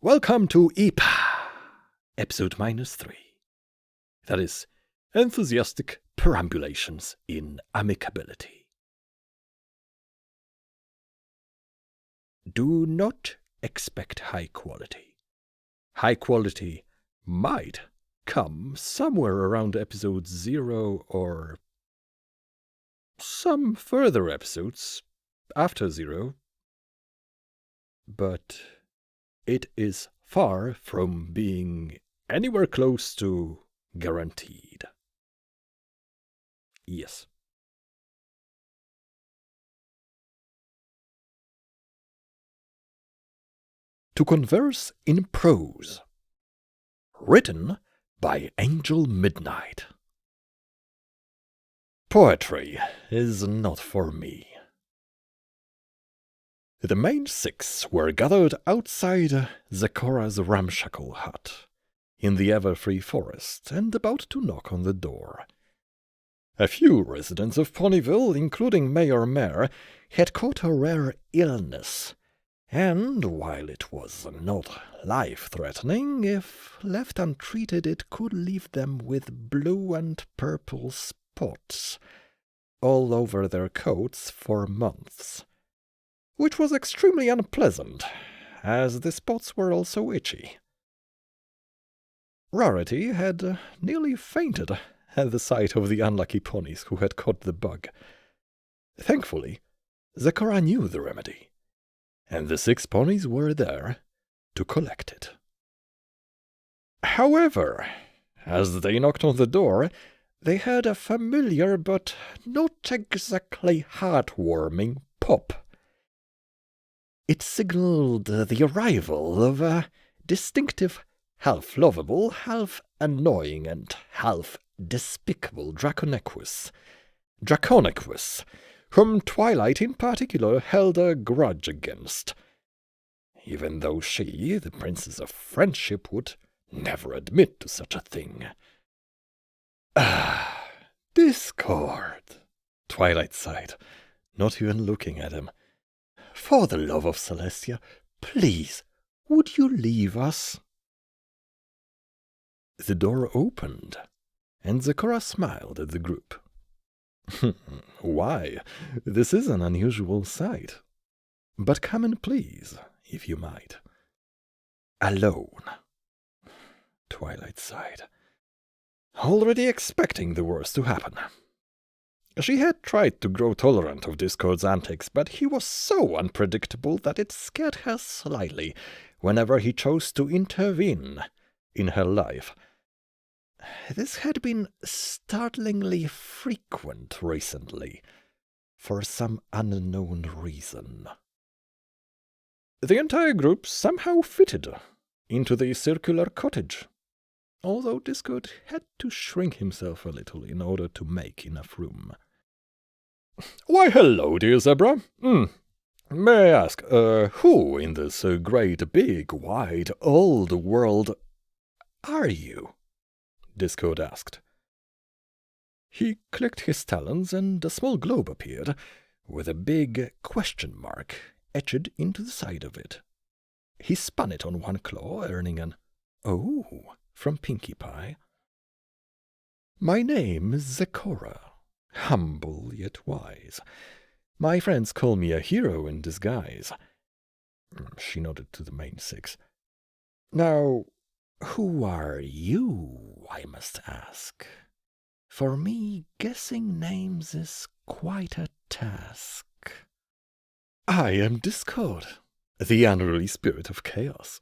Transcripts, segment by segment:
Welcome to EPA, episode -3. That is, enthusiastic perambulations in amicability. Do not expect high quality. High quality might come somewhere around episode 0 or some further episodes after 0, but it is far from being anywhere close to guaranteed. Yes. To Converse in Prose. Written by Angel Midnight. Poetry is not for me. The main 6 were gathered outside Zecora's ramshackle hut, in the ever-free forest, and about to knock on the door. A few residents of Ponyville, including Mayor Mare, had caught a rare illness, and while it was not life-threatening, if left untreated it could leave them with blue and purple spots all over their coats for months. Which was extremely unpleasant, as the spots were also itchy. Rarity had nearly fainted at the sight of the unlucky ponies who had caught the bug. Thankfully, Zechora knew the remedy, and the 6 ponies were there to collect it. However, as they knocked on the door, they heard a familiar but not exactly heartwarming pop. It signaled the arrival of a distinctive, half-lovable, half-annoying, and half-despicable Draconequus, whom Twilight in particular held a grudge against, even though she, the Princess of Friendship, would never admit to such a thing. Ah, Discord, Twilight sighed, not even looking at him. For the love of Celestia, please, would you leave us? The door opened, and Zechora smiled at the group. Why, this is an unusual sight. But come in, please, if you might. Alone. Twilight sighed, already expecting the worst to happen. She had tried to grow tolerant of Discord's antics, but he was so unpredictable that it scared her slightly whenever he chose to intervene in her life. This had been startlingly frequent recently, for some unknown reason. The entire group somehow fitted into the circular cottage, although Discord had to shrink himself a little in order to make enough room. Why, hello, dear Zebra. May I ask, who in this great, big, wide, old world are you? Discord asked. He clicked his talons, and a small globe appeared, with a big question mark etched into the side of it. He spun it on one claw, earning an "Oh" from Pinkie Pie. My name is Zechora, humble yet wise. My friends call me a hero in disguise. She nodded to the main 6. Now, who are you, I must ask? For me, guessing names is quite a task. I am Discord, the unruly spirit of chaos.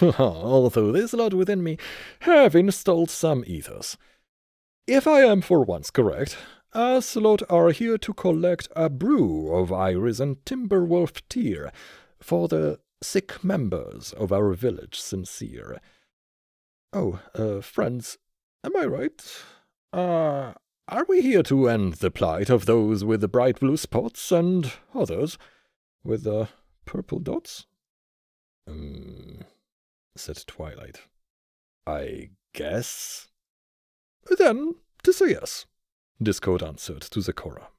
Although this lot within me have installed some ethos. If I am for once correct, us lot are here to collect a brew of iris and timberwolf tear for the sick members of our village sincere. Oh, friends, am I right? Are we here to end the plight of those with the bright blue spots and others with the purple dots? Said Twilight. I guess. Then, 'tis a yes, Discord answered to Zechora.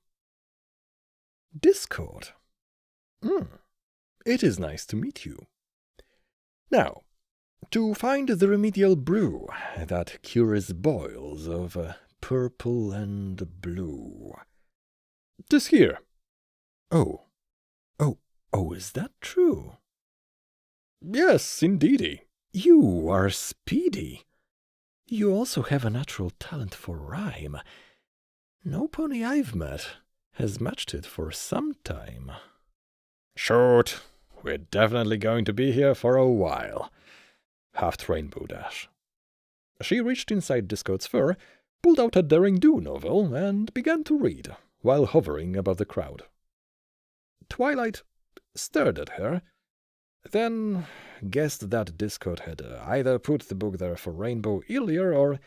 Discord? It is nice to meet you. Now, to find the remedial brew that cures boils of purple and blue. 'Tis here. Oh, is that true? Yes, indeedy. You are speedy. You also have a natural talent for rhyme. No pony I've met has matched it for some time. Shoot, we're definitely going to be here for a while, huffed Rainbow Dash. She reached inside Discord's fur, pulled out a daring-do novel, and began to read, while hovering above the crowd. Twilight stared at her, then guessed that Discord had either put the book there for Rainbow earlier, or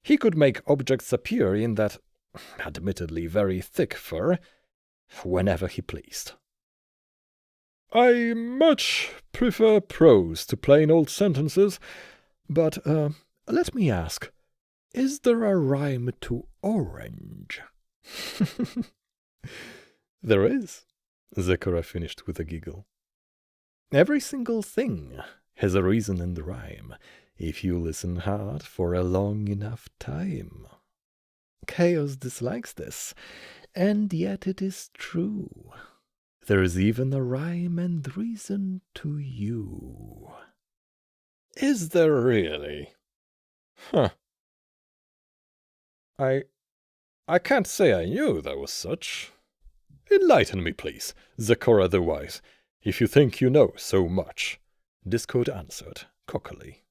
he could make objects appear in that admittedly very thick fur whenever he pleased. I much prefer prose to plain old sentences, but, let me ask, is there a rhyme to orange? There is, Zecora finished with a giggle. Every single thing has a reason and rhyme, if you listen hard for a long enough time. Chaos dislikes this, and yet it is true. There is even a rhyme and reason to you. Is there really? Huh. I can't say I knew there was such. Enlighten me, please, Zecora the Wise, if you think you know so much, Discord answered, cockily.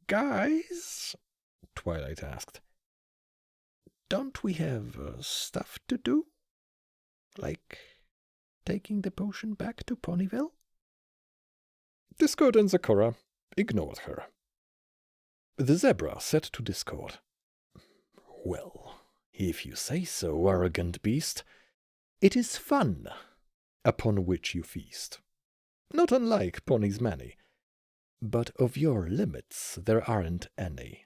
Guys? Twilight asked. Don't we have stuff to do? Like taking the potion back to Ponyville? Discord and Zecora ignored her. The zebra said to Discord, Well, if you say so, arrogant beast, it is fun upon which you feast. Not unlike ponies many, but of your limits there aren't any.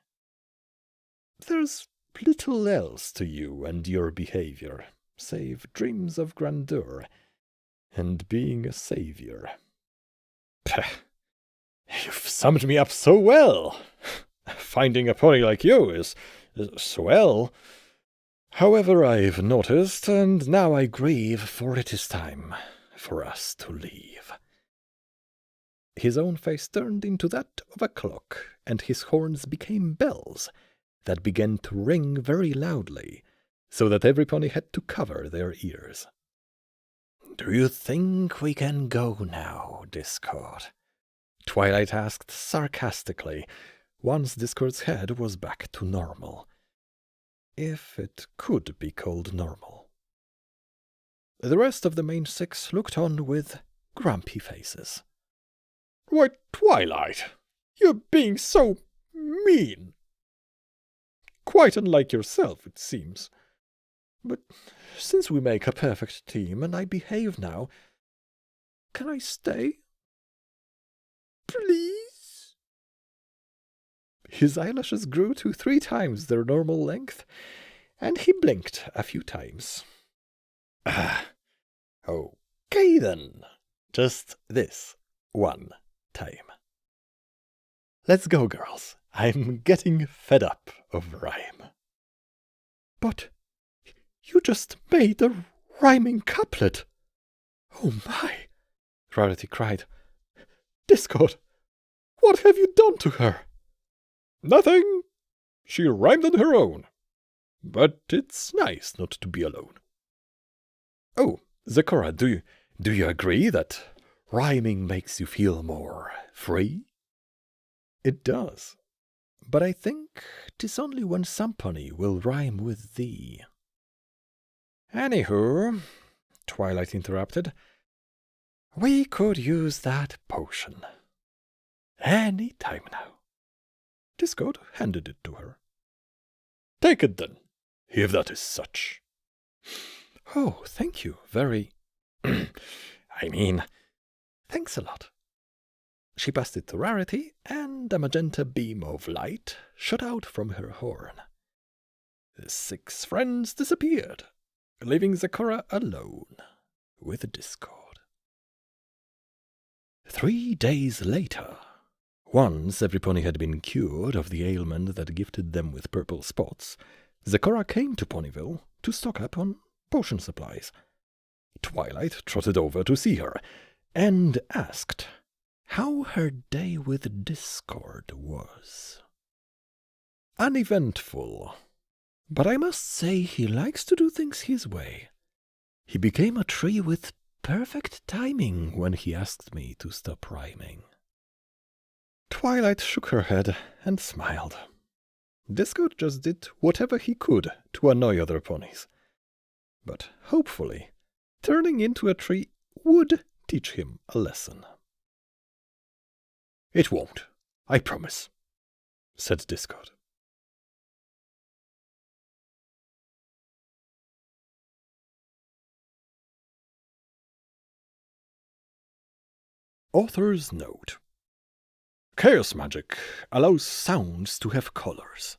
There's little else to you and your behavior, save dreams of grandeur and being a savior. Pah! You've summed me up so well. Finding a pony like you is swell. However, I've noticed, and now I grieve, for it is time for us to leave. His own face turned into that of a clock, and his horns became bells that began to ring very loudly, so that every pony had to cover their ears. Do you think we can go now, Discord? Twilight asked sarcastically, once Discord's head was back to normal. If it could be called normal. The rest of the main six looked on with grumpy faces. Why, Twilight, you're being so mean. Quite unlike yourself, it seems. But since we make a perfect team and I behave now, can I stay? Please? His eyelashes grew to 3 times their normal length, and he blinked a few times. Okay then, just this one time. Let's go, girls. I'm getting fed up of rhyme. But you just made a rhyming couplet. Oh my, Rarity cried. Discord, what have you done to her? Nothing. She rhymed on her own. But it's nice not to be alone. Oh, Zecora, do you agree that rhyming makes you feel more free? It does. But I think 'tis only when some pony will rhyme with thee. Anywho, Twilight interrupted, we could use that potion. Any time now. Discord handed it to her. Take it then, if that is such. Oh, thank you, very... thanks a lot. She passed it to Rarity, and a magenta beam of light shot out from her horn. The 6 friends disappeared, leaving Zecora alone with Discord. 3 days later, once every pony had been cured of the ailment that gifted them with purple spots, Zecora came to Ponyville to stock up on potion supplies. Twilight trotted over to see her, and asked how her day with Discord was. Uneventful, but I must say he likes to do things his way. He became a tree with perfect timing when he asked me to stop rhyming. Twilight shook her head and smiled. Discord just did whatever he could to annoy other ponies. But hopefully, turning into a tree would teach him a lesson. "It won't, I promise," said Discord. Author's note. Chaos magic allows sounds to have colors,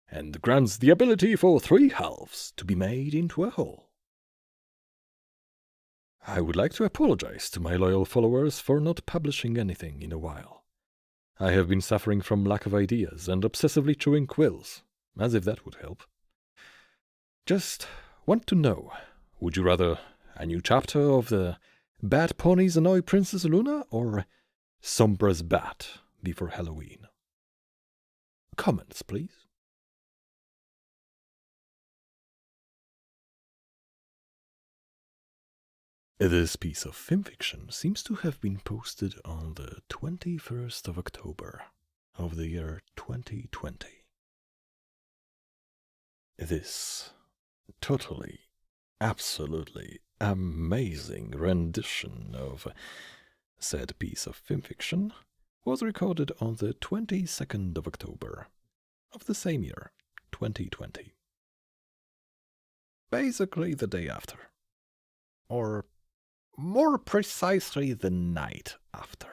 and grants the ability for 3 halves to be made into a whole. I would like to apologize to my loyal followers for not publishing anything in a while. I have been suffering from lack of ideas and obsessively chewing quills, as if that would help. Just want to know, would you rather a new chapter of the Bad Ponies Annoy Princess Luna, or Sombra's Bat before Halloween? Comments, please. This piece of fimfiction seems to have been posted on the 21st of October of the year 2020. This totally, absolutely amazing rendition of said piece of fimfiction was recorded on the 22nd of October of the same year, 2020. Basically the day after. Or more precisely the night after.